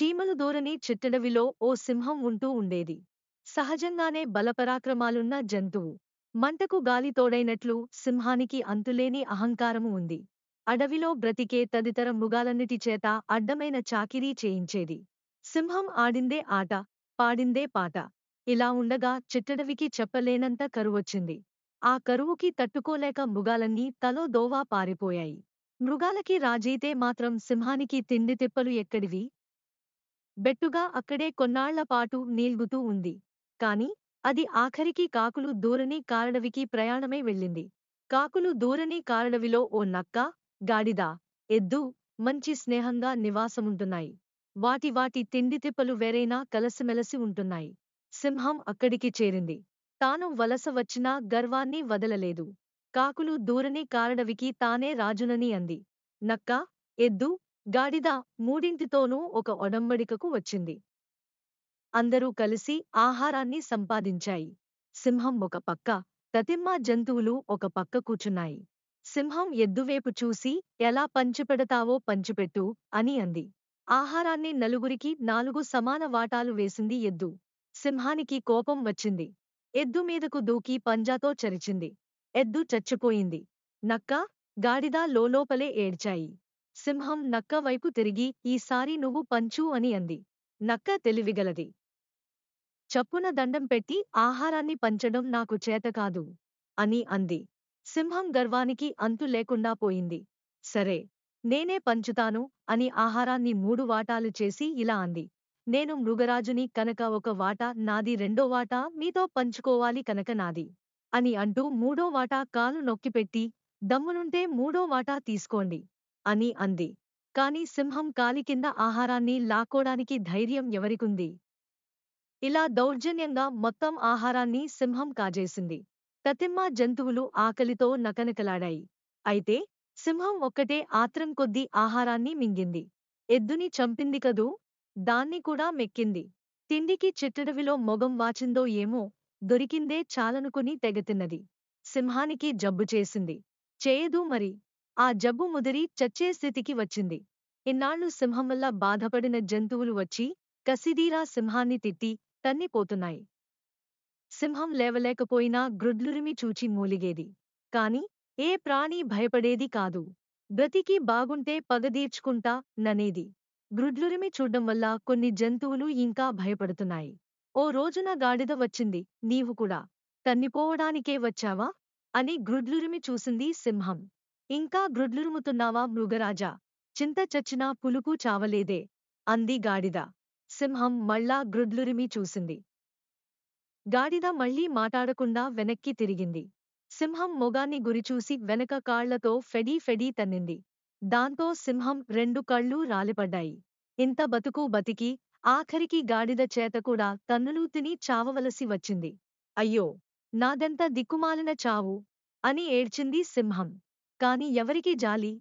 చీమలు దూరని చిట్టడవిలో ఓ సింహం ఉంటూ ఉండేది. సహజంగానే బలపరాక్రమాలున్న జంతువు. మంటకు గాలి తోడైనట్లు సింహానికి అంతులేని అహంకారము ఉంది. అడవిలో బ్రతికే తదితర మృగాలన్నిటి చేత అడ్డమైన చాకిరీ చేయించేది. సింహం ఆడిందే ఆట, పాడిందే పాట. ఇలా ఉండగా చిట్టడవికి చెప్పలేనంత కరువొచ్చింది. ఆ కరువుకి తట్టుకోలేక మృగాలన్నీ తలో దోవా పారిపోయాయి. మృగాలకి రాజీతే మాత్రం సింహానికి తిండి తిప్పలు ఎక్కడివి? బెట్టుగా అక్కడే కొన్నాళ్లపాటు నీల్గుతూ ఉంది. కాని అది ఆఖరికి కాకులు దూరని కారడవికి ప్రయాణమై వెళ్ళింది. కాకులు దూరని కారడవిలో ఓ నక్క, గాడిద, ఎద్దు మంచి స్నేహంగా నివాసముంటున్నాయి. వాటి తిండితిప్పలు వేరైనా కలసిమెలసి ఉంటున్నాయి. సింహం అక్కడికి చేరింది. తాను వలస వచ్చినా గర్వాన్ని వదలలేదు. కాకులు దూరని కారడవికి తానే రాజునని అంది. నక్క, ఎద్దు, గాడిద మూడింటితోనూ ఒక ఒడంబడికకు వచ్చింది. అందరూ కలిసి ఆహారాన్ని సంపాదించాయి. సింహం ఒక పక్క, తతిమ్మ జంతువులు ఒక పక్క కూచున్నాయి. సింహం ఎద్దువేపు చూసి, ఎలా పంచిపెడతావో పంచిపెట్టు అని అంది. ఆహారాన్ని నలుగురికి 4 సమాన వాటాలు వేసింది ఎద్దు. సింహానికి కోపం వచ్చింది. ఎద్దు మీదకు దూకి పంజాతో చరిచింది. ఎద్దు చచ్చిపోయింది. నక్క, గాడిద లోలోపలే ఏడ్చాయి. సింహం నక్క వైపు తిరిగి ఈసారి నువ్వు పంచు అని అంది. నక్క తెలివిగలది. చప్పున దండం పెట్టి ఆహారాన్ని పంచడం నాకు చేతకాదు అని అంది. సింహం గర్వానికి అంతు లేకుండా పోయింది. సరే, నేనే పంచుతాను అని ఆహారాన్ని 3 వాటాలు చేసి ఇలా అంది. నేను మృగరాజుని కనుక ఒక వాటా నాది, రెండో వాటా మీతో పంచుకోవాలి కనుక నాది అని అంటూ 3వ వాటా కాలు నొక్కిపెట్టి, దమ్మునుంటే 3వ వాటా తీసుకోండి అని అంది. కాని సింహం కాలి కింద ఆహారాన్ని లాక్కోడానికి ధైర్యం ఎవరికుంది? ఇలా దౌర్జన్యంగా మొత్తం ఆహారాన్ని సింహం కాజేసింది. తతిమ్మ జంతువులు ఆకలితో నకనకలాడాయి. అయితే సింహం ఒక్కటే ఆత్రం కొద్దీ ఆహారాన్ని మింగింది. ఎద్దుని చంపింది కదూ, దాన్ని కూడా మెక్కింది. తిండికి చిట్టడవిలో మొగం వాచిందో ఏమో, దొరికిందే చాలనుకుని తెగతిన్నది. సింహానికి జబ్బు చేసింది. చేయదు మరి. ఆ జబ్బు ముదిరి చచ్చే స్థితికి వచ్చింది. ఇన్నాళ్లు సింహం వల్ల బాధపడిన జంతువులు వచ్చి కసిదీరా సింహాన్ని తిట్టి తన్నిపోతున్నాయి. సింహం లేవలేకపోయినా గ్రుడ్లురిమి చూచి మూలిగేది. కాని ఏ ప్రాణీ భయపడేది కాదు. బ్రతికి బాగుంటే పగదీర్చుకుంటా ననేది. గ్రుడ్లురిమి చూడ్డం వల్ల కొన్ని జంతువులు ఇంకా భయపడుతున్నాయి. ఓ రోజున గాడిద వచ్చింది. నీవు కూడా తన్నిపోవడానికే వచ్చావా అని గ్రుడ్లురిమి చూసింది సింహం. ఇంకా గ్రుడ్లురుముతున్నావా మృగరాజా? చింత చచ్చినా పులుపు చావలేదే అంది గాడిద. సింహం మళ్ళా గ్రుడ్లురిమి చూసింది. గాడిద మళ్ళీ మాటాడకుండా వెనక్కి తిరిగింది. సింహం మొగాన్ని గురిచూసి వెనక కాళ్లతో ఫెడీ ఫెడీ తన్నింది. దాంతో సింహం 2 కళ్ళూ రాలిపడ్డాయి. ఇంత బతుకు బతికి ఆఖరికి గాడిద చేతకూడా తన్నులు తిని చావవలసి వచ్చింది. అయ్యో, నాదెంత దిక్కుమాలిన చావు అని ఏడ్చింది సింహం. కాని ఎవరికి జాలి?